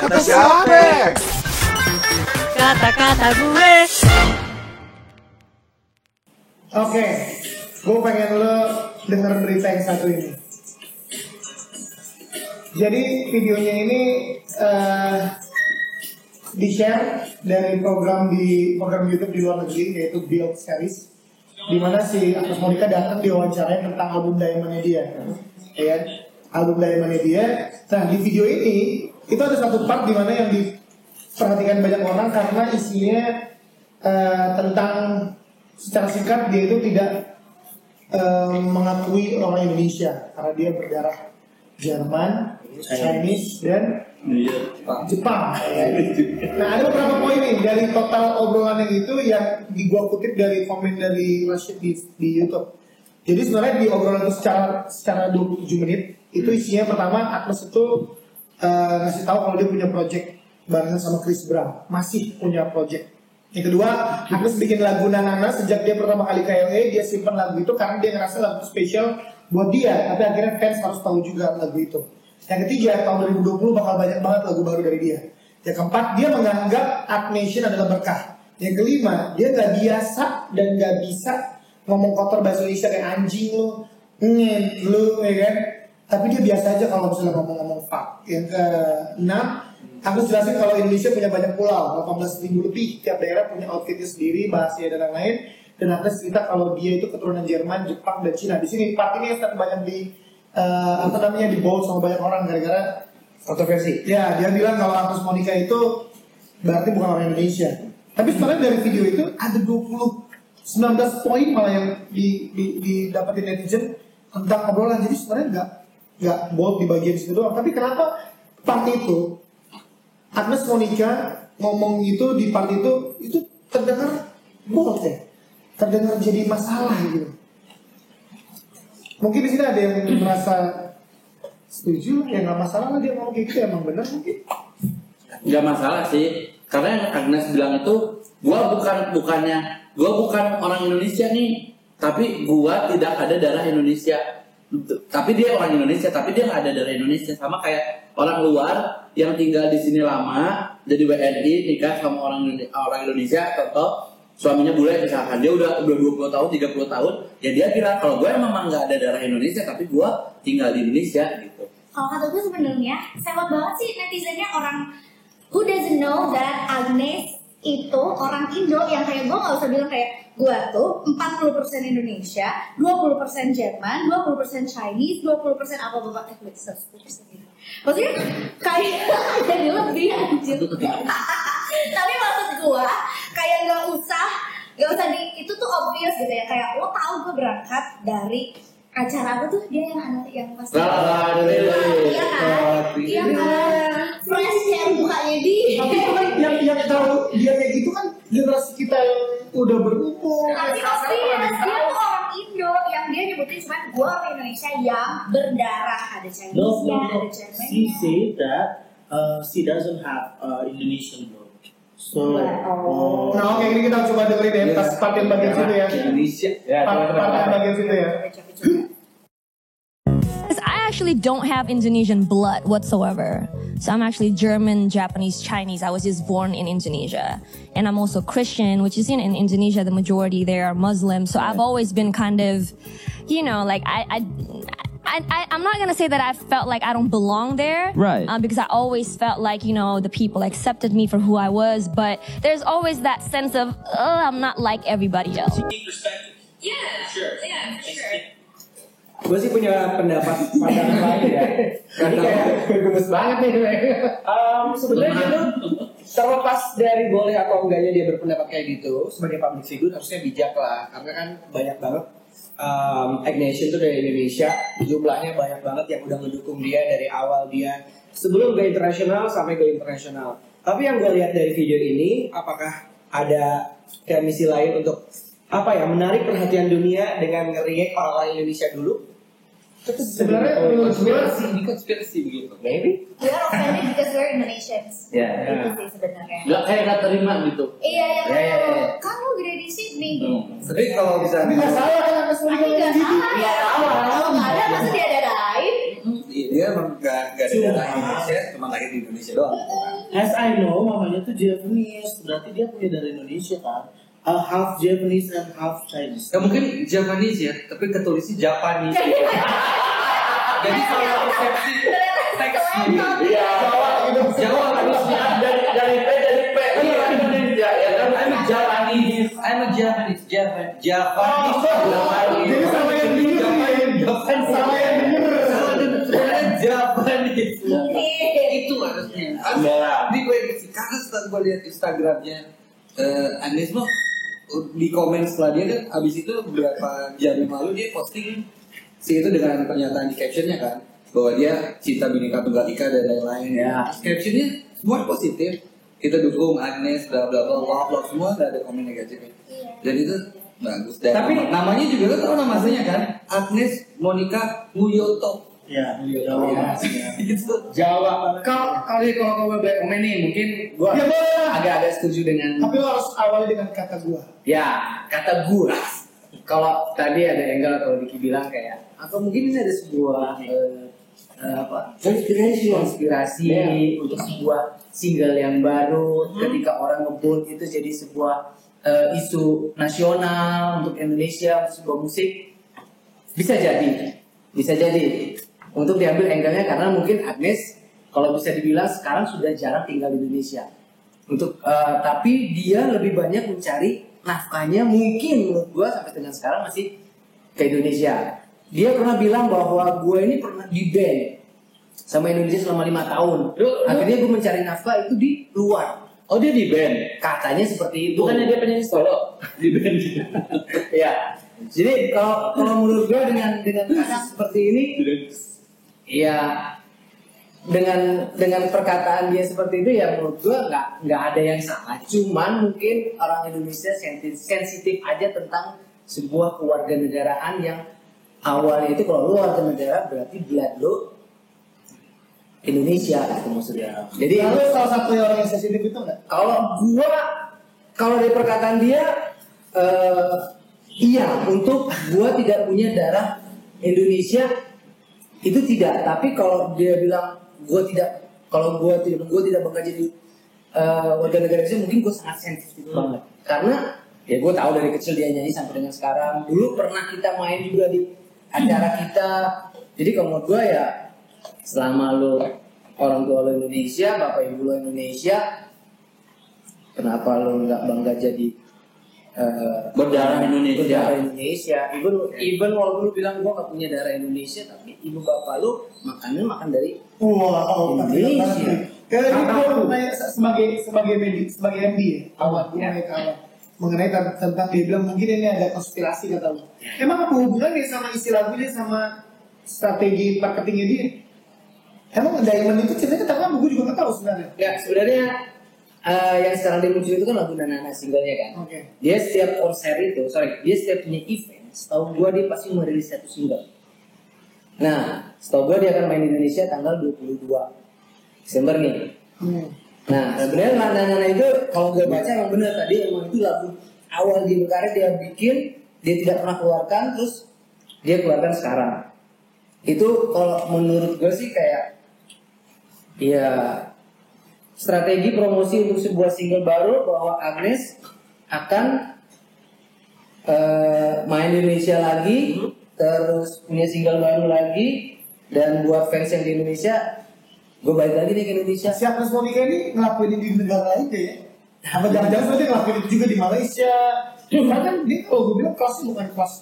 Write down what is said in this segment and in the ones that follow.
Kata siapa? Kata-kata gue. Oke, gue pengen lo denger berita yang satu ini. Jadi videonya ini di-share dari program YouTube di luar negeri, yaitu Build Series, di mana si Agnes Monica datang diwawancarain tentang album Diamond-nya dia, ya, album Diamond-nya dia. Nah, di video ini itu ada satu part di mana yang diperhatikan banyak orang karena isinya tentang, secara singkat, dia itu tidak mengakui orang Indonesia karena dia berdarah Jerman, Chinese, dan Jepang. Nah, ada beberapa poin nih dari total obrolan yang itu yang gua kutip dari komen dari Rashid di YouTube. Jadi sebenarnya di obrolan itu secara 27 menit itu isinya pertama Agnes itu ngasih tahu kalau dia punya project barengan sama Chris Brown, masih punya project. Yang kedua, Agnes bikin lagu Nanana sejak dia pertama kali ke LA, dia simpan lagu itu karena dia ngerasa lagu spesial buat dia, tapi akhirnya fans harus tahu juga lagu itu. Yang ketiga, tahun 2020 bakal banyak banget lagu baru dari dia. Yang keempat, dia menganggap Art Nation adalah berkah. Yang kelima, dia gak biasa dan gak bisa ngomong kotor bahasa Indonesia kayak anjing lu, ngen lu, ya kan? Tapi dia biasa aja kalau misalnya ngomong-ngomong fuck. Yang keenam, aku jelasin kalau Indonesia punya banyak pulau, 18.000 lebih, tiap daerah punya outfitnya sendiri, bahasanya dan lain-lain. Dan aku cerita kalau dia itu keturunan Jerman, Jepang, dan Cina. Di sini part ini yang banyak di bold sama banyak orang gara-gara Kontroversi. ya dia bilang kalau Agnes Monica itu berarti bukan orang Indonesia. Tapi sebenarnya dari video itu ada 19 poin malah yang didapetin netizen tentang obrolan. Jadi sebenarnya nggak bold di bagian situ doang. Tapi kenapa part itu Agnes Monica ngomong itu di part itu terdengar bold ya, terdengar jadi masalah gitu. Mungkin di sini ada yang merasa setuju, ya nggak masalah lah dia ngomong kayak gitu, emang benar mungkin. Nggak masalah sih, karena yang Agnes bilang itu, gua bukan orang Indonesia nih, tapi gua tidak ada darah Indonesia. Tapi dia orang Indonesia, tapi dia nggak ada darah Indonesia, sama kayak orang luar yang tinggal di sini lama, jadi WNI nikah sama orang Indonesia, contoh. Suaminya bule misalkan, dia udah 20 tahun, 30 tahun, ya dia bilang kalau gue memang nggak ada darah Indonesia, tapi gue tinggal di Indonesia gitu. Kalau kata gue sebenarnya sewot banget sih netizennya, orang who doesn't know that Agnes itu orang Indo yang kayak gue nggak usah bilang kayak gue tuh 40% Indonesia, 20% Jerman, 20% Chinese, 20% apa bapak maksudnya kayak jadi lebih anjir. Tapi maksud gue kayak nggak usah itu tuh obvious gitu ya, kayak lo tahu gue berangkat dari acara apa tuh dia yang pasti iya kan fresh yang mukanya di tapi kan yang tahu dia kayak gitu kan generasi kita yang udah berumur. Tapi obvious dia tuh orang Indo yang dia nyebutin cuma gue orang Indonesia yang berdarah, ada Chinese-nya, ada Jerman-nya. She said that she doesn't have Indonesian blood. So, Nah, oke, ini kita coba dengerin ya, pas part yang bagian situ ya. Indonesia. Part yang bagian situ ya. I actually don't have Indonesian blood whatsoever. So I'm actually German, Japanese, Chinese. I was just born in Indonesia. And I'm also Christian, which is in Indonesia, the majority there are Muslims. So I've always been kind of, like I'm not going to say that I felt like I don't belong there. Right. Because I always felt like, the people accepted me for who I was. But there's always that sense of, I'm not like everybody else. Yeah, sure. Yeah, for sure. Gue sih punya pandangan lain ya. Ini kayak gemes banget nih. Sebenarnya itu terlepas dari boleh atau enggaknya dia berpendapat kayak gitu, sebagai public figure harusnya bijak lah, karena kan banyak banget Agnes itu dari Indonesia, jumlahnya banyak banget yang udah mendukung dia dari awal dia sebelum ke internasional sampai ke internasional. Tapi yang gue lihat dari video ini, apakah ada kayak misi lain untuk menarik perhatian dunia dengan nge-react orang-orang Indonesia dulu? Sebenarnya menurut gue konspirasi begitu. Maybe. We are offended because we're Indonesians. Ya. Itu sih sebenarnya. Nggak terima gitu. Iya, kan lu gede di Sydney. Tapi kalau bisa tapi nggak salah kan Agnes Monica Tapi nggak gitu. salah ya. Kalau nggak ada pasti dia ada lain. dia emang gak ada darah Indonesia, cuma lahir di Indonesia doang. As I know, mamanya tuh Japanese, berarti dia punya darah Indonesia kan? Half Japanese and half Chinese. Ya mungkin Japanese ya, tapi ketulisnya Japanese. Jadi salah persepsi teksnya. Iya. Jawa harusnya dari P Indonesia ya kan. I'm a Japanese. Jadi sama yang denger sama yang denger. Japanese. Itu harusnya. Iya. Di gue karena setelah gue lihat Instagramnya Agnes mah di komen setelah dia kan abis itu beberapa jam yang lalu dia posting si itu dengan pernyataan di captionnya kan bahwa dia cinta Bhinneka Tunggal Ika dan lain-lain ya. Captionnya semua positif, kita dukung Agnes bla bla bla love semua, nggak ada komen negatif. Dan itu bagus. Dan Tapi namanya juga kan tahu nama aslinya kan, Agnes Monica Muyoto. Ya, Jawa. Gitu. Jawa. Kalau kamu boleh komen nih, mungkin gua Ya boleh. agak setuju dengan Tapi lo harus awali dengan kata gua. ya kata gua. Kalau tadi ada Enggal atau Diki bilang kayak atau mungkin ini ada sebuah inspirasi untuk sebuah single yang baru ketika orang ngebut itu jadi sebuah isu nasional untuk Indonesia, untuk sebuah musik. Bisa jadi untuk diambil angle-nya karena mungkin Agnes kalau bisa dibilang sekarang sudah jarang tinggal di Indonesia. Tapi dia lebih banyak mencari nafkahnya mungkin menurut gue sampai dengan sekarang masih ke Indonesia. Dia pernah bilang bahwa gue ini pernah di ban sama Indonesia selama 5 tahun. Akhirnya gue mencari nafkah itu di luar. Oh dia di band. Katanya seperti itu. Bukannya dia penyanyi solo di band gitu. Ya. Jadi kalau menurut gue dengan kasus seperti ini, ya dengan perkataan dia seperti itu ya menurut gue nggak ada yang salah. Cuman mungkin orang Indonesia sensitif aja tentang sebuah kewarganegaraan yang awalnya itu kalau lu warga negara berarti blood lo Indonesia gitu maksudnya. Jadi Lalu salah satu orang yang sensitif itu enggak? kalau dari perkataan dia iya untuk gua tidak punya darah Indonesia itu tidak. Tapi kalau dia bilang gua tidak bangga jadi warga negara Indonesia, mungkin gua sangat sensitif banget. Karena ya gua tahu dari kecil dia nyanyi sampai dengan sekarang. Dulu pernah kita main juga di acara kita. Jadi kalau menurut gua ya selama lu orang tua lu Indonesia, bapak ibu lu Indonesia, kenapa lu nggak bangga jadi Berdarah Indonesia. Berdarah Indonesia. Even walaupun lu bilang gua nggak punya darah Indonesia, tapi ibu bapak lu makan dari Wow, Indonesia. Kayak gue nanya sebagai MD ya, awal gue nanya ke awal mengenai tentang dia bilang mungkin ini ada konspirasi kata lu. Emang apa hubungannya sama isi lagunya sama strategi marketingnya dia? Emang Diamond itu ceritanya tentang apa? Gue juga nggak tahu sebenarnya. Ya sebenarnya yang sekarang dia muncul itu kan lagu Nana singlenya kan. Oke. Dia setiap konser itu, dia setiap punya event, setahu gua dia pasti merilis satu single. Nah, setahu gua dia akan main di Indonesia tanggal 22 Desember nih. Nah, sebenarnya Nana itu kalau gue baca emang benar tadi emang itu lagu awal di berkarya dia bikin, dia tidak pernah keluarkan, terus dia keluarkan sekarang. Itu kalau menurut gue sih kayak ya strategi promosi untuk sebuah single baru bahwa Agnes akan main di Indonesia lagi, terus punya single baru lagi, dan buat fans yang di Indonesia, gue balik lagi nih ke Indonesia. Si Agnes Monica ini ngelakuin ini di negara lain deh ya? Apa jangan-jangan sebenarnya ngelakuin itu juga di Malaysia? Karena kan dia kalau gue bilang kelasnya bukan kelas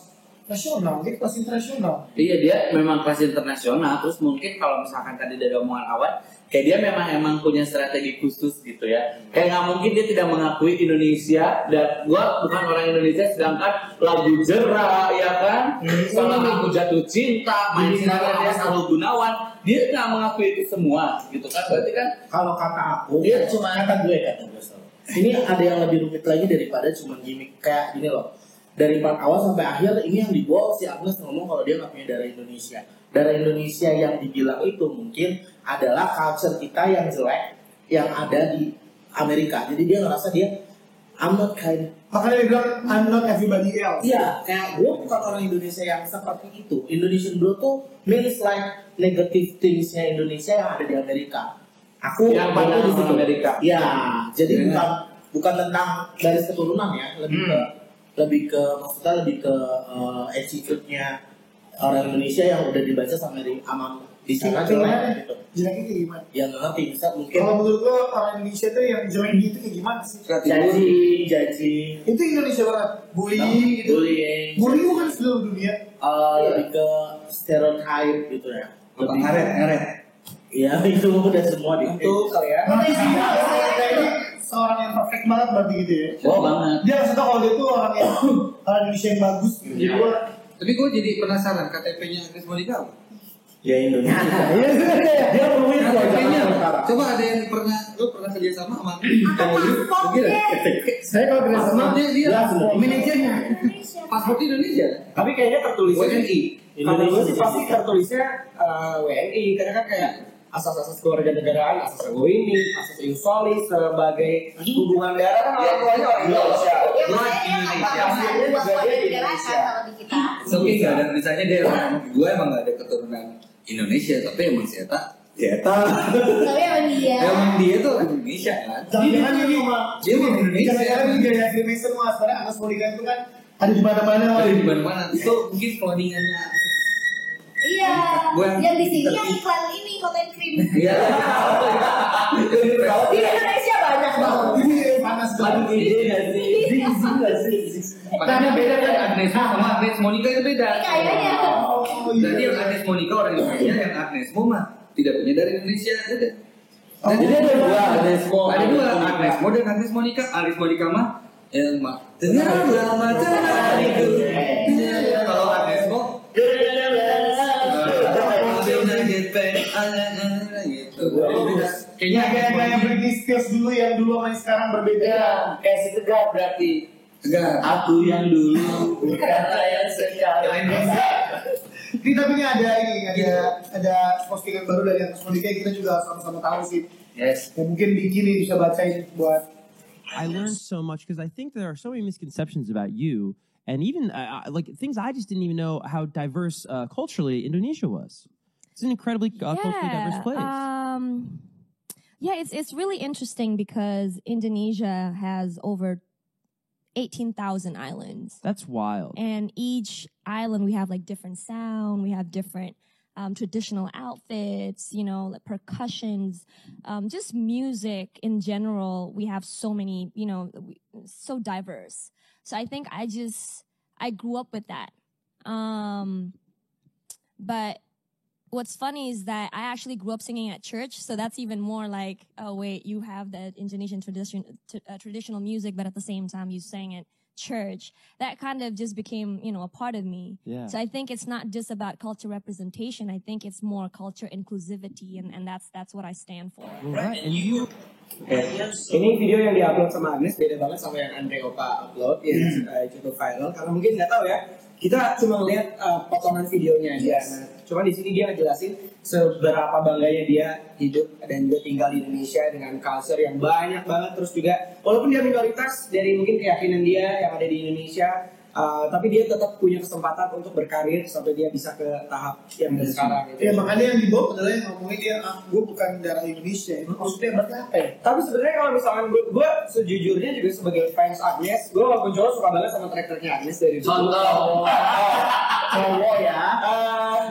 nasional, dia kelas internasional. Iya dia memang kelas internasional. Terus mungkin kalau misalkan tadi dari omongan awal, kayak dia memang punya strategi khusus gitu ya. Kayak nggak mungkin dia tidak mengakui Indonesia. Dan gua bukan orang Indonesia, sedangkan lagu Jera ya kan, kalau aku jatuh cinta, main sinetron dia Selalu Gunawan, dia nggak mengakui itu semua gitu kan. Berarti kan Kalau kata aku, dia cuma kata gue. Ini ada yang lebih rumit lagi daripada cuma gimmick kayak gini loh. Dari part awal sampai akhir ini yang dibawa si Agnes ngomong kalau dia nggak punya darah Indonesia. Darah Indonesia yang dibilang itu mungkin adalah culture kita yang jelek yang ada di Amerika. Jadi dia ngerasa dia I'm not kind. Makanya dia bilang I'm not everybody else. Iya, kayak gue bukan orang Indonesia yang seperti itu. Indonesian bro tuh means like negative thingsnya Indonesia yang ada di Amerika. Aku Yang mana di situ. Amerika? Ya, jadi bukan tentang garis keturunan ya, lebih ke maksudnya lebih ke attitude-nya orang Indonesia yang udah dibaca sama di sana Gimana? gitu. Jeleknya kayak gimana? Yang ngerti bisa mungkin Kalau menurut lo orang Indonesia tuh yang jelek gitu kayak gimana sih? jaji Itu Indonesia banget. Bully gitu. bullying, Bully bukan seluruh dunia. lebih ke stereotype gitu ya. Apa ngaret. Ya itu udah semua di Itu kali ya. Nah, kayak ini seorang yang perfect banget berarti gitu ya. Oh banget. Dia nggak tahu kalau dia tuh orang Indonesia yang bagus. Jadi gua Tapi gue jadi penasaran KTP-nya Agnes Monica apa? ya Indonesia. dia peluit loh. KTP-nya coba ada yang lu pernah kerja sama Atau paspornya Saya kalau kerja sama dia manajernya Indonesia. paspor Indonesia. Tapi kayaknya tertulisnya WNI. Kata gue sih pasti tertulisnya WNI karena kan kayak asas-asas kewarganegaraan, asas ini, asas Iusoli sebagai hubungan darah kan orang tuanya orang Indonesia. Ya makanya Indonesia. juga dia di Indonesia kalau di kita. Oke, nggak ada tulisannya dia. Gue emang nggak ada keturunan Indonesia, tapi emang Zeta. Tapi emang dia. Emang dia tuh orang Indonesia kan. jangan ini Dia orang Indonesia. jangan ini gaya affirmation mas. Karena Agnes Monica itu kan ada di mana-mana. Ada di mana-mana. Itu mungkin clothing-annya. Iya. Gua- Yang di sini yang iklan ini Cotton Cream. Iya. Di Indonesia banyak banget. Ini panas banget. Makanya beda kan Agnes sama Agnes Monica itu beda. Kayaknya. Oh Jadi iya. yang Agnes Monica orang Indonesia, yang Agnes Mo mah tidak punya dari Indonesia. Udah. Oh, Jadi ada dua Agnes Mo. Ada dua Agnes Mo dan Agnes Monica. Agnes Monica mah yang mah dengarlah matahariku. Kalau Agnes Mo gitu. Kayaknya kayak Britney Spears dulu yang dulu sama yang sekarang berbeda. Kayak si Tegar berarti. Enggak. Aku yang dulu bukanlah yang sekarang. Ini tapi ini ada postingan baru dari Agnes Monica yang kita juga sama-sama tahu sih. Yes. Ya mungkin Diki nih bisa bacain buat I learned so much because I think there are so many misconceptions about you, and even like things I just didn't even know how diverse culturally Indonesia was. It's an incredibly culturally diverse place. Yeah, it's really interesting because Indonesia has over 18,000 islands. That's wild. And each island we have like different sound, we have different traditional outfits, you know, like percussions, just music in general. We have so many, you know, so diverse. So I think I grew up with that. But what's funny is that I actually grew up singing at church, so that's even more like, oh wait, you have the Indonesian traditional music, but at the same time you sang at church. That kind of just became, you know, a part of me. Yeah. So I think it's not just about culture representation. I think it's more culture inclusivity, and that's what I stand for. Right. And you Ini video yang diupload sama Agnes beda banget sama yang Andre Opa upload yang cukup viral karena mungkin nggak tahu ya, kita cuma ngeliat potongan videonya aja. Nah, cuma di sini dia ngejelasin seberapa bangganya dia hidup dan juga tinggal di Indonesia dengan culture yang banyak banget, terus juga walaupun dia minoritas dari mungkin keyakinan dia yang ada di Indonesia, tapi dia tetap punya kesempatan untuk berkarir sampai dia bisa ke tahap yang ada sekarang gitu. ya makanya yang dibawa adalah yang ngomongin dia gue bukan darah Indonesia. Itu maksudnya berarti apa ya? Tapi sebenarnya kalau misalkan gue sejujurnya juga sebagai fans Agnes, gue walaupun cowok suka banget sama track-tracknya Agnes dari dulu. Contoh. Cowok ya,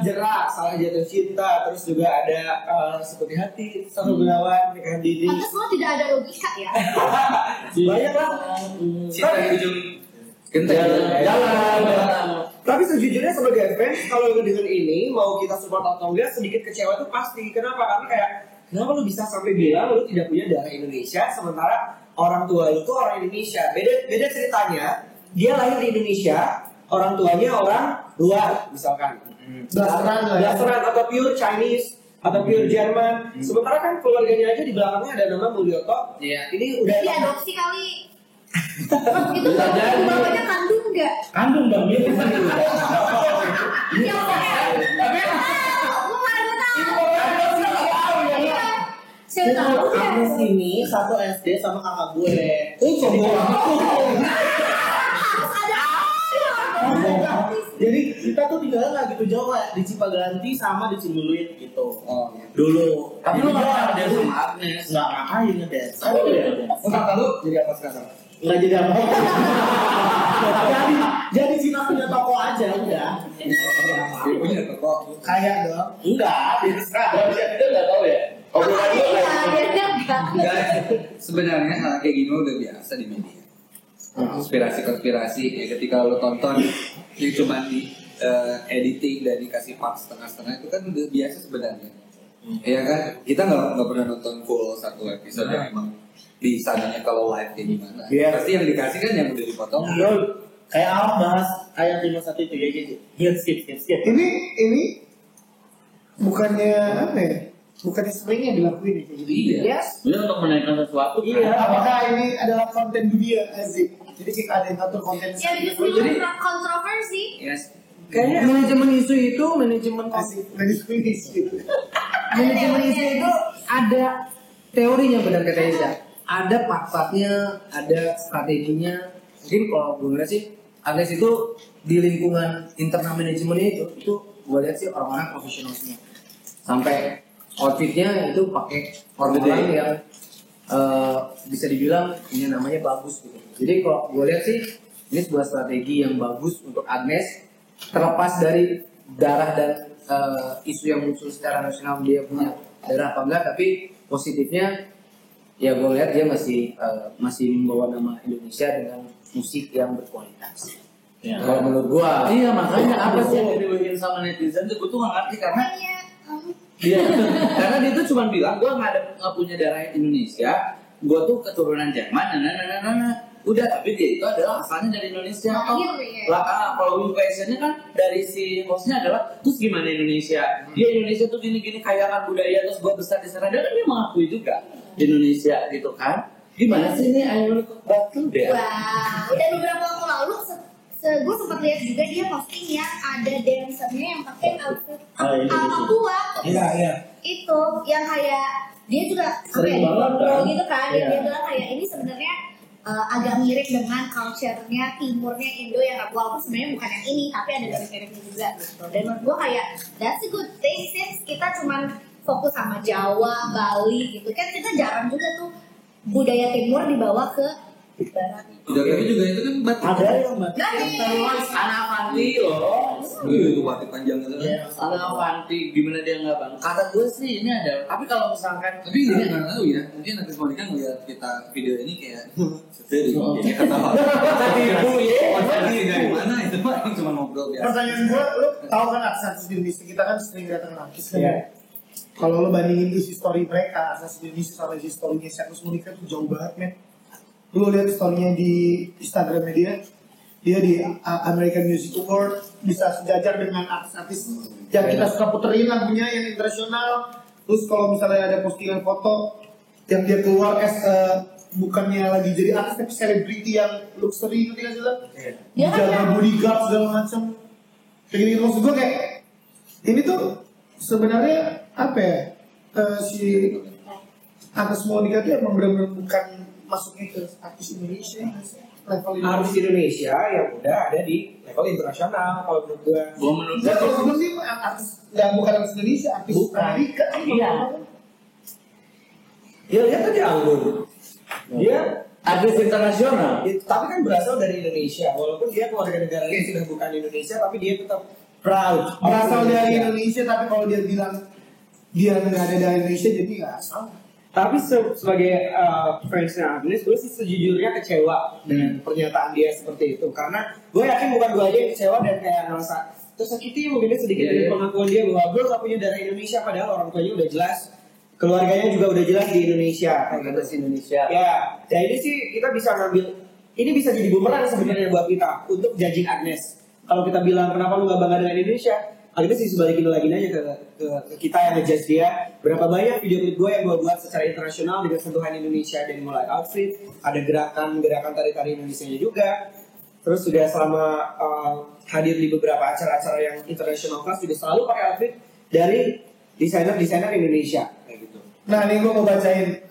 Jerak, Salah Jatuh Cinta, terus juga ada Seperti Hati, Satu Gunawan, Nikahan Dini. Pantas lo tidak ada logika ya. Banyak lah. Cinta di ujung genteng. Jalan. Tapi sejujurnya sebagai fans, kalau dengan ini mau kita support atau enggak, sedikit kecewa tuh pasti. Kenapa? Karena kayak kenapa lu bisa sampai bilang lu tidak punya darah Indonesia, sementara orang tua lu tuh orang Indonesia. Beda ceritanya. Dia lahir di Indonesia, orang tuanya orang luar, misalkan. Blasteran atau pure Chinese atau pure Jerman. Sementara kan keluarganya aja di belakangnya ada nama Mulyoto. Iya. Ini udah Dia adopsi kali. Itu bapaknya kandung nggak? Kandung bang, dia bukan Ya pokoknya. Gue mana gue tahu. Iya. Siapa tahu ya. Agnes ini satu SD sama kakak gue. Jadi kita tuh tinggalnya nggak gitu jauh kayak di Cipaganti sama di Cimbuluit gitu. Dulu. Tapi lu nggak pernah ngedance sama Agnes. Nggak ngapain ngedance. Kakak lu jadi apa sekarang? Nggak jadi apa. jadi Cina punya toko aja udah. Dia punya toko. Kayak dong. Enggak, dia sekarang. Kita nggak tahu ya. Obrolan lu Iya, kayak dia enggak. Enggak, sebenarnya hal kayak gini udah biasa di media. Konspirasi ya ketika lo tonton yang cuma di editing dan dikasih part setengah-setengah itu kan udah biasa sebenarnya. Ya kan, kita nggak pernah nonton full satu episode yang emang di sananya kalau live kayak gimana. Iya. Pasti yang dikasih kan yang udah dipotong. Kayak Alok bahas ayat 51 itu ya jadi. Skip. Ini bukannya apa ya? Bukannya seringnya dilakuin ya kayak gitu. Iya. Ini untuk menaikkan sesuatu. Iya. Apakah ini adalah konten dunia Azik? Jadi kita ada yang ngatur konten. Ya bikin Jadi- kontroversi. Yes. Kayaknya manajemen isu itu manajemen Asik dari finish gitu. manajemen isu itu ada teorinya, benar kata Iza. Ada part-partnya, ada strateginya. Mungkin kalau gue ngeliat sih, Agnes itu di lingkungan internal manajemennya itu gue lihat sih orang-orang profesional semua. Sampai outfitnya itu pakai orang-orang yang bisa dibilang ini namanya bagus gitu. Jadi kalau gue lihat sih ini sebuah strategi yang bagus untuk Agnes, terlepas dari darah dan isu yang muncul secara nasional dia punya darah apa enggak, tapi positifnya ya gue lihat dia masih membawa nama Indonesia dengan musik yang berkualitas. Ya. Kalau menurut gua, Iya makanya apa sih yang dibikin sama netizen tuh gue tuh nggak ngerti karena Makanya, dia karena dia tuh cuma bilang gue nggak punya darah Indonesia, gue tuh keturunan Jerman, udah, tapi dia itu adalah asalnya dari Indonesia. Lahir ya. Lah, kalau questionnya kan dari si hostnya adalah terus gimana Indonesia? Dia Indonesia tuh gini-gini kaya kan budaya, terus gue besar di sana, dan dia mengakui juga Indonesia gitu kan? Gimana sih ini ayo ikut batu deh? wah, dan beberapa waktu lalu gue sempat lihat juga dia posting yang ada dancernya yang pakai outfit Papua. Iya. Itu yang kayak dia juga Sering kayak banget, foto kan? gitu kan. Iya. Dia bilang kayak ini sebenarnya agak mirip dengan culture-nya timurnya Indo yang walaupun sebenarnya bukan yang ini, tapi ada mirip-miripnya juga gitu. Dan menurut gue kayak that's a good thing since kita cuman fokus sama Jawa, Bali gitu kan, kita jarang juga tuh budaya timur dibawa ke barat. Udah kayak juga itu kan batik. ada yang batik yang Batik. Anak Avanti loh. Itu batik panjang itu kan. Anak Avanti gimana dia nggak bang? Kata gue sih ini ada. Tapi kalau misalkan Tapi nggak tahu ya, mungkin nanti Monica ngeliat kita video ini kayak kayak ketawa. Ibu ya. Dari mana itu mah cuma ngobrol biasa. Pertanyaan gue, lu tahu kan artis di Indonesia kita kan sering datang artis kan? Iya. Kalau lo bandingin isi story mereka, artis di Indonesia sama isi storynya Syarus Monica tuh jauh banget men. Lu lihat storynya di Instagramnya dia di American Music Award bisa sejajar dengan artis-artis yang kita suka puterin lagunya yang internasional. Terus kalau misalnya ada postingan foto yang dia keluar bukannya lagi jadi artis tapi selebriti yang luxury gitu kan juga. Dia kan Jaga yang bodyguard segala macam. Kayak gini maksud gue kayak ini tuh sebenarnya apa ya? Si Agnes Monica tuh emang benar-benar bukan masuknya ke artis Indonesia level Artis Indonesia yang udah ada di level internasional kalau menurut gue. gue menurut Enggak, kalau gue sih artis nggak bukan artis Indonesia, artis Bukan. Amerika sih. Iya. Dia lihat aja Anggun. Dia artis internasional. tapi kan berasal dari Indonesia, walaupun dia keluarga negaranya sudah bukan Indonesia, tapi dia tetap proud. Berasal dari Indonesia, tapi kalau dia bilang dia nggak ada dari Indonesia, jadi nggak salah. Tapi sebagai fansnya Agnes, gue sih sejujurnya kecewa dengan pernyataan dia seperti itu. Karena gue yakin bukan gue aja yang kecewa dan kayak ngerasa tersakiti mungkin sedikit dari pengakuan dia bahwa gue gak punya darah Indonesia, padahal orang tuanya udah jelas, keluarganya juga udah jelas di Indonesia. Artis Indonesia. Ya, nah ini sih kita bisa ngambil, ini bisa jadi bumerang sebenarnya buat kita untuk judging Agnes. Kalau kita bilang kenapa lu gak bangga dengan Indonesia, Agnes sih sebalikin lagi aja ke kita yang ngejudge dia. Berapa banyak video klip gue yang gue buat secara internasional dengan sentuhan Indonesia, dari mulai outfit, ada gerakan tari-tari Indonesia juga. Terus juga selama hadir di beberapa acara-acara yang internasional kelas juga selalu pakai outfit dari desainer-desainer Indonesia kayak gitu. Nah ini gue mau bacain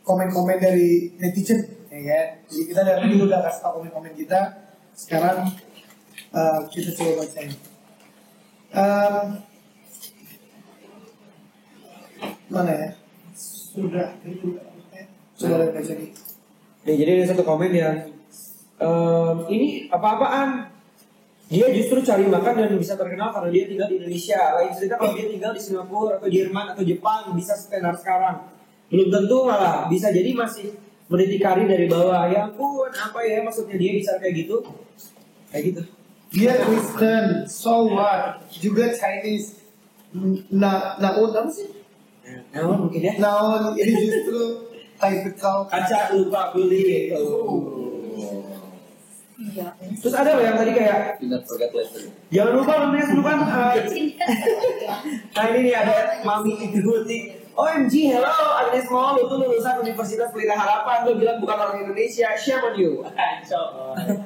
komen-komen dari netizen, ya kan? Jadi kita dari dulu udah kasih tau komen-komen kita. Sekarang kita coba bacain. Mana ya? Sudah itu. Coba lihat baca nih. Nih, jadi ada satu komen yang ini apa-apaan? Dia justru cari makan dan bisa terkenal karena dia tinggal di Indonesia. Lain cerita kalau dia tinggal di Singapura atau Jerman atau Jepang bisa setenar sekarang. Belum tentu malah bisa jadi masih meniti karir dari bawah. Ya ampun, apa ya maksudnya dia bisa kayak gitu? Kayak gitu. Dia Kristen, so what? Juga Chinese. Naon apa sih? Naon mungkin ya? Naon ini justru typical Kaca lupa beli. Iya. Terus ada loh yang tadi kayak Tidak forget later. jangan lupa lu kan nah ini nih ada Mami Iguti. OMG, hello Agnes Mo, lu tuh lulusan Universitas Pelita Harapan, lu bilang bukan orang Indonesia, shame on you.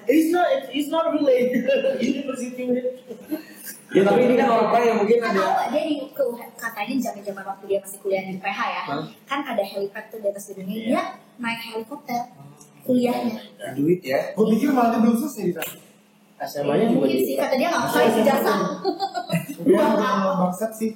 It's not related. University. Ya tapi ini kan orang-orang yang mungkin Kan ada. tahu nggak, dia katanya zaman waktu dia masih kuliah di PH ya, kan ada helipad tuh di atas gedungnya, dia naik helikopter kuliahnya. Duit ya. Gue pikir malah dia belum selesai di sana. SMA-nya juga Mungkin sih kata dia nggak usah isi jasa. Wah, mahal banget sih.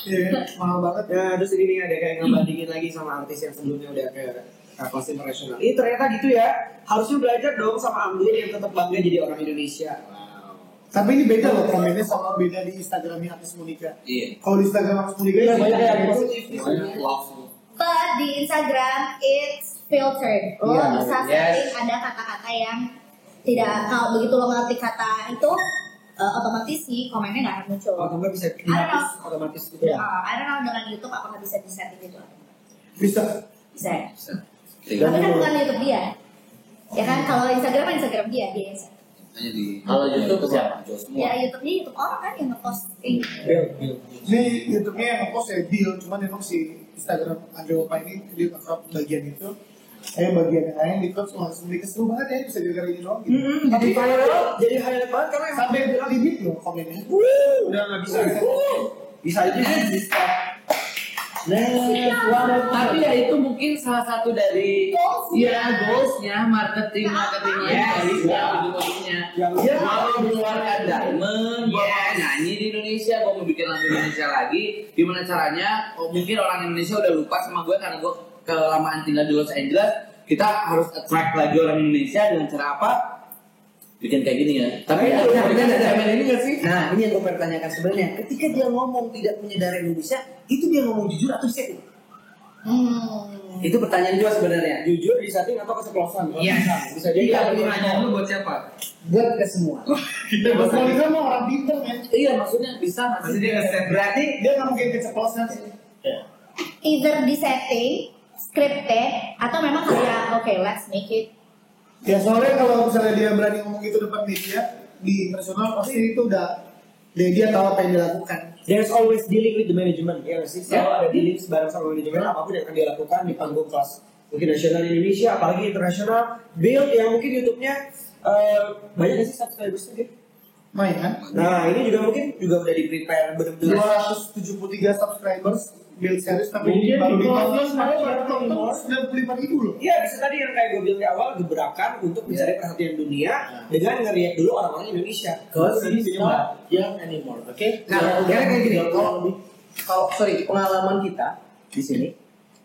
Iya, mahal banget. Ya terus ini nih ada kayak ngebandingin lagi sama artis yang sebelumnya udah kayak kelas internasional. Ini ternyata gitu ya. Harusnya belajar dong sama Ambil yang tetap bangga jadi orang Indonesia. Tapi ini beda loh komennya sama beda di Instagramnya Agnes Monica. Iya. Kalau di Instagram Agnes Monica Iya, ini banyak yang itu positif di sini. Banyak love. But di Instagram it's filtered. Lo Iya, bisa setting ada kata-kata yang tidak, kalau begitu lo ngetik kata itu otomatis sih komennya nggak akan muncul. Atau nggak bisa dihapus otomatis gitu ya. I don't know dengan YouTube apakah bisa disetting gitu. bisa. Bisa ya? Tinggal Tapi kan bukan YouTube dia. Ya kan kalau Instagram kan Instagram dia yang set. hanya di Kalau YouTube siapa? Ya YouTube-nya YouTube orang kan yang ngepost kayak gitu. Ini YouTube-nya yang ngepost ya Bill, cuman emang si Instagram Andre Opa ini dia nge-crop bagian itu. Saya bagian yang lain di crop langsung seru banget ya bisa gara-gara ini doang gitu. Tapi jadi highlight banget karena emang Sampai limit loh komennya. udah nggak bisa. Bisa aja di stop. Tapi ya itu mungkin salah satu dari goalsnya marketingnya dari ujung-ujungnya. Dia mau mengeluarkan diamond, gua mau nyanyi di Indonesia, gua mau bikin lagu Indonesia lagi. Gimana caranya? Oh, mungkin orang Indonesia udah lupa sama gue karena gue kelamaan tinggal di Los Angeles. Kita harus attract lagi orang Indonesia dengan cara apa? Bikin kayak gini ya. Tapi ada ini nggak sih? Nah ini yang gue pertanyakan sebenarnya. Ketika dia ngomong tidak punya darah Indonesia, itu dia ngomong jujur atau setting? Itu pertanyaan juga sebenarnya. Jujur di setting atau keceplosan? Iya. Bisa jadi. Iya, pertanyaan lu buat siapa? Buat ke semua. Mas Monica mah orang pinter kan. Iya, maksudnya bisa nggak Pasti sih? dia nge-set. Berarti dia nggak mungkin keceplosan sih. Either di setting, scripted, atau memang kayak okay let's make it. Ya soalnya kalau misalnya dia berani ngomong itu depan media di internasional pasti itu udah dia tahu apa yang dilakukan. There's always dealing with the management. Ya nggak sih? Selalu ada dealing bareng sama manajemen apapun yang akan dia lakukan di panggung kelas mungkin nasional Indonesia, apalagi internasional. Build yang mungkin YouTube-nya banyak nggak sih subscribers-nya gitu? Main kan? Nah ini juga mungkin juga udah di prepare benar-benar. 273 subscribers build series tapi Mungkin baru di di tahun Cosmos baru baru tonton 95.000 loh. Iya bisa tadi yang kayak gue bilang di awal gebrakan untuk mencari perhatian dunia dengan ngeriak dulu orang-orang Indonesia. Cause he's not young anymore, oke? Nah, kayak gini, kalau pengalaman kita di sini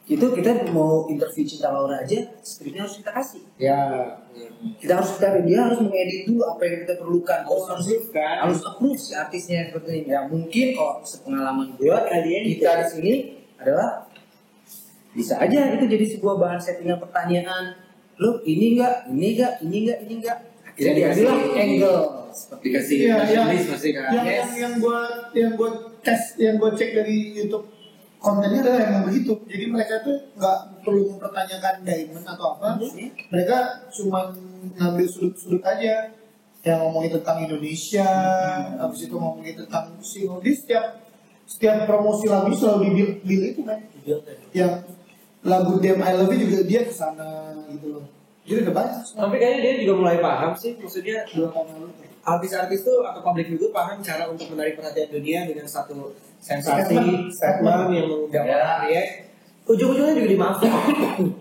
itu kita mau interview Cinta Laura aja skripnya harus kita kasih. Ya. Kita harus dia harus mengedit dulu apa yang kita perlukan. Harus approve si artisnya seperti ini. Ya mungkin kalau sepengalaman gue kalian kita di sini adalah bisa aja itu jadi sebuah bahan settingan pertanyaan. Lo ini enggak. Akhirnya diambil angle seperti Dikasih Iya, nasionalis pasti kan. yang gue tes yang gue cek dari YouTube kontennya adalah emang begitu. Jadi mereka tuh nggak perlu mempertanyakan diamond atau apa. Mereka cuma ngambil sudut-sudut aja. Yang ngomongin tentang Indonesia, habis itu ngomongin tentang musik. Jadi setiap promosi lagu selalu di itu kan. Yang lagu Damn I Love You juga dia kesana gitu loh. Jadi udah banyak. Tapi kayaknya dia juga mulai paham sih, maksudnya 2 tahun lalu. artis-artis tuh atau public figure paham cara untuk menarik perhatian dunia dengan satu sensasi, statement yang mengundang orang react. Ujung-ujungnya juga dimaafkan,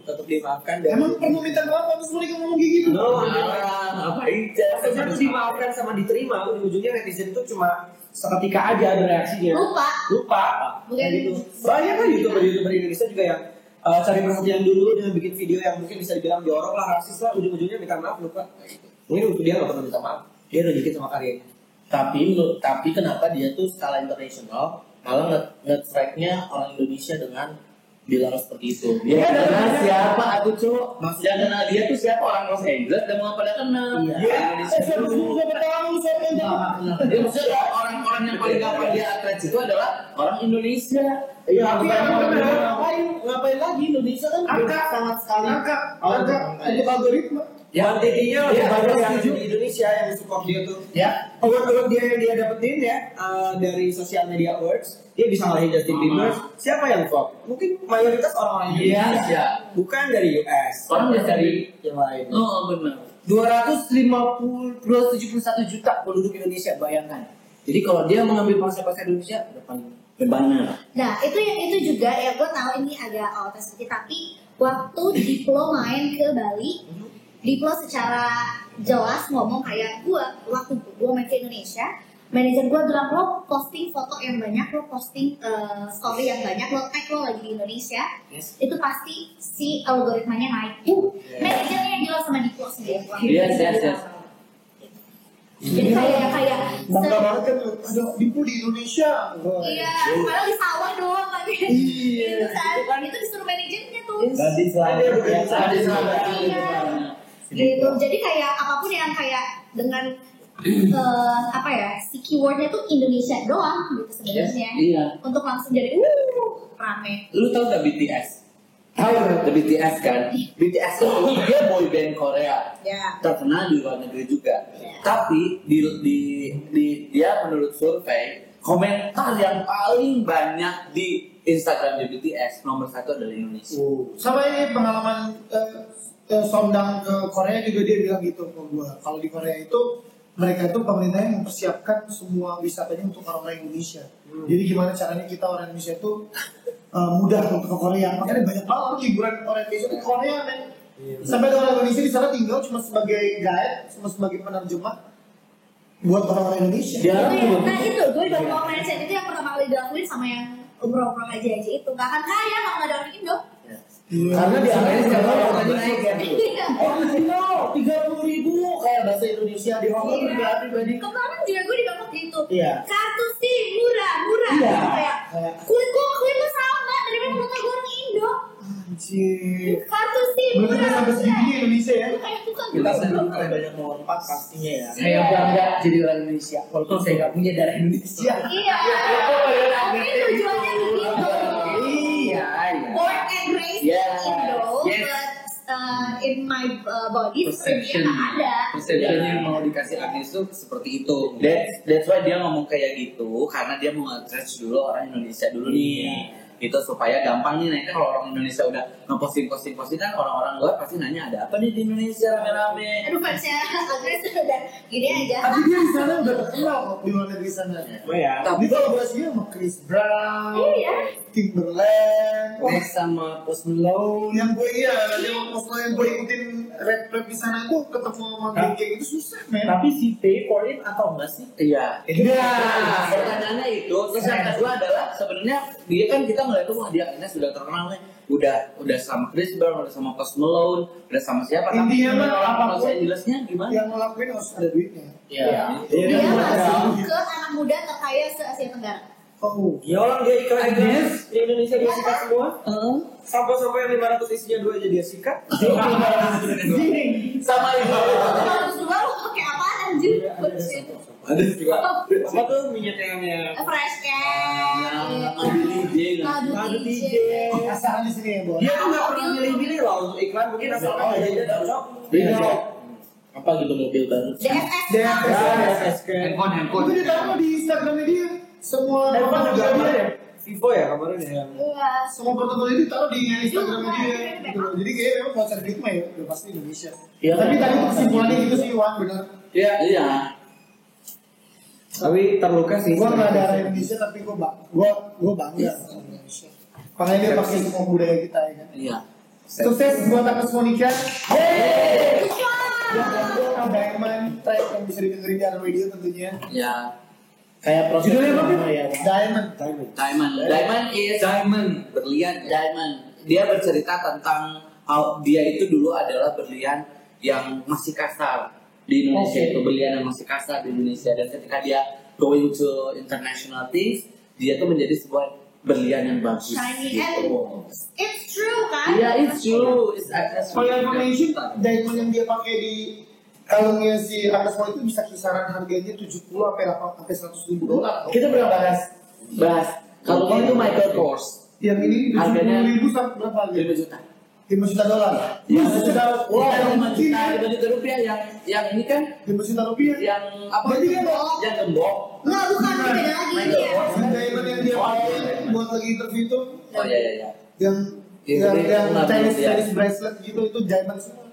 tetap dimaafkan. Dan Emang perlu minta maaf apa semua ngomong kayak gitu? Ngapain? maksudnya tuh dimaafkan sama diterima. Ujung-ujungnya netizen itu cuma seketika aja ada reaksinya. Lupa. Bukan Kayak gitu. Banyak kan youtuber Indonesia juga yang cari perhatian dulu dengan bikin video yang mungkin bisa dibilang jorok lah, rasis lah. Ujung-ujungnya minta maaf lupa. Mungkin dia nggak pernah minta maaf. Dia nunjukin sama karyanya. Tapi kenapa dia tuh skala internasional malah nge-track-nya orang Indonesia dengan bilang seperti itu? Dia kenal siapa aku cuk? Maksudnya kenal dia tuh siapa, orang Los Angeles dan mau pada kenal. Iya. Dia maksudnya orang-orang yang paling gampang dia attract itu adalah orang Indonesia. Iya, ngapain lagi Indonesia kan sangat sekali Untuk algoritma. Kuantitinya ya, banyak yang setuju. di Indonesia yang support dia tuh. ya. Award dia yang dia dapetin ya dari Social Media Awards, dia bisa ngalahin Justin Bieber. Siapa yang vote? Mungkin mayoritas orang-orang Indonesia, bukan dari US. Orang dari yang lain. oh benar. 271 juta penduduk Indonesia, bayangkan. Jadi kalau dia mengambil bahasa Indonesia, udah paling benar. Nah, itu juga ya gue tahu ini agak out sedikit, tapi waktu Diplo main ke Bali, Diplo secara jelas ngomong kayak waktu gue main ke Indonesia, manajer gue bilang lo posting foto yang banyak, lo posting story yang banyak, lo tag lo lagi di Indonesia, itu pasti si algoritmanya naik. Manajernya yang bilang sama Diplo sendiri. Yes. Jadi kayak Bangga banget kan ada Dipo di Indonesia. iya, padahal di sawah doang kan. Iya. Itu disuruh manajernya tuh. Gadis lah. Iya. Gitu. Jadi kayak apapun yang kayak dengan si keywordnya tuh Indonesia doang gitu sebenarnya. Iya. Untuk langsung jadi rame. Lu tau gak BTS? Tahu BTS kan? BTS itu dia boy band Korea. Ya. Terkenal di luar negeri juga. Ya. Tapi dia menurut survei komentar yang paling banyak di Instagram di BTS nomor 1 adalah Indonesia. Sama ini pengalaman sondang ke Korea juga dia bilang gitu ke gue. Kalau di Korea itu mereka itu pemerintahnya mempersiapkan semua wisatanya untuk orang-orang Indonesia. Jadi gimana caranya kita orang Indonesia itu mudah untuk ke Korea. Makanya banyak banget liburan orang Indonesia ke Korea, men. Sampai ada orang Indonesia di sana tinggal cuma sebagai guide, cuma sebagai penerjemah buat orang-orang Indonesia. Nah itu gue baru mau mindset itu yang pertama kali dilakuin sama yang umroh-umroh aja itu. Gak akan kaya kalau nggak ada orang Indo. Karena di Amerika orang tadi naik ya. Iya. Orang Indo 30.000 kayak bahasa Indonesia di Hong Kong juga pribadi. Kemarin juga gue di Bangkok gitu. Iya. Kartu SIM murah. Iya. Kayak kulit lo sama daripada muka gue orang Indo. Anjir. Kartu SIM Berarti murah. sampai segini Indonesia ya. Kayak bukan Kita gue. senang kalau banyak melompat pastinya ya. Saya bangga jadi orang Indonesia, walaupun saya nggak punya darah Indonesia. Iya. Mungkin tujuannya begitu. Iya. Born and raised Yeah. in Indo, Yes. but in my body Perception, sebenarnya nggak ada. perception yang mau dikasih Agnes tuh seperti itu. That's why dia ngomong kayak gitu karena dia mau nge-stretch dulu orang Indonesia dulu nih. Gitu supaya gampang nih nanti kalau orang Indonesia udah ngeposting kan orang-orang luar pasti nanya ada apa nih di Indonesia rame-rame. Aduh fansnya Agnes udah gini aja. Tapi dia di sana udah terkenal kok di luar negeri sana. Oh ya. Tapi kolaborasinya sama Chris Brown, Iya. Timberland, Next sama Post Malone. yang gue yang maksudnya yang gue ikutin rap di sana itu ketemu sama band kayak gitu susah men. Tapi si pay for it atau enggak sih? Iya. Pertanyaannya itu. Terus yang kedua adalah sebenarnya dia kan kita ngeliat tuh wah dia akhirnya sudah terkenal nih. Udah sama Chris Brown, udah sama Post Malone, udah sama siapa? Intinya mah orang apapun Los Angelesnya gimana? yang ngelakuin harus ada duitnya. Iya. Dia masuk ke anak muda terkaya se Asia Tenggara. Oh, Ya orang dia iklan Agnes di Indonesia dia sikat semua. Sampai yang 500 isinya 2 aja dia sikat. Sama itu. 502 lo pakai apaan anjir? Bullshit. Ada juga. Apa tuh minyak yang Fresh can. Madu DJ. Madu DJ. asaran di sini ya, Bos. dia tuh nggak pernah milih-milih loh untuk iklan, mungkin asal aja cocok. Beda. Apa gitu mobil baru? DFS. Handphone. Itu ditaruh di Instagramnya dia. Semua Handphone juga gambar, dia. Vivo ya kemarin ya. Iya. semua protokol itu taruh di Instagramnya dia. Gitu loh. Jadi kayaknya memang konser ritme ya udah pasti Indonesia. Iya. Tapi tadi kesimpulannya gitu sih Wan benar. Iya. Tapi terluka sih. Gue nggak darah Indonesia tapi gue bangga sama Indonesia. Makanya dia pakai semua budaya kita ya kan. Iya. Sukses buat Agnes Monica. Yeay. Dan Diamond track yang bisa didengerin di radio tentunya. Ya. Kayak proses Judulnya apa? ya. Diamond is berlian. Diamond. Dia bercerita tentang dia itu dulu adalah berlian yang masih kasar di Indonesia. Itu berlian yang masih kasar di Indonesia, dan ketika dia going to international things, dia tuh menjadi sebuah berlian yang bagus. Shiny gitu. and it's true kan? Iya, it's true. It's For your information, diamond yang dia pakai di kalungnya si Agnes Mo itu bisa kisaran harganya 70 sampai 100 ribu dolar. Kita pernah bahas. Kalau itu Michael Kors, Yang ini harganya 70 ribu sampai berapa harganya? 5 juta. 5 juta dolar. Ya, 5 juta. Wow, 5 juta rupiah yang ini kan 5 juta rupiah. yang apa? Berarti kan Yang gembok. Nggak, bukan beda lagi ini ya. yang diamond yang dia pakai buat lagi interview itu Oh iya. yang Iya, yang iya. Chinese bracelet gitu itu diamond semua.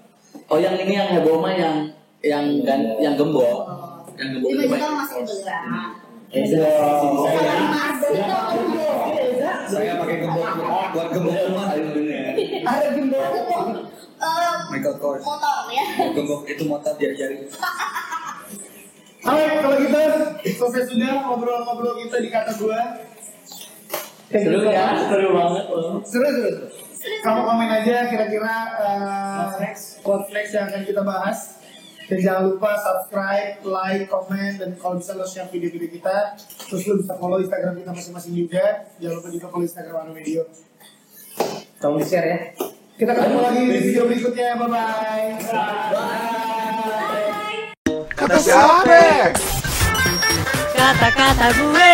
Oh, yang ini yang heboh mah yang gembok. Yang gembok 5 itu juta baik. masih berat. Saya Saya pakai gembok buat gembok rumah Ada gembok. Michael Kors. Motor ya. Gembok itu motor jari-jari. Alright, kalau gitu selesai sudah ngobrol-ngobrol kita di kata gua. Seru ya, seru banget loh. Seru. Kamu komen aja kira-kira quote flex yang akan kita bahas. Dan jangan lupa subscribe, like, komen, dan kalau bisa lo share video-video kita. Terus lo bisa follow Instagram kita masing-masing juga. Jangan lupa juga follow Instagram Anu Video. Tolong di-share ya. Kita ketemu lagi di video berikutnya. Bye-bye. Kata siapa? Kata-kata gue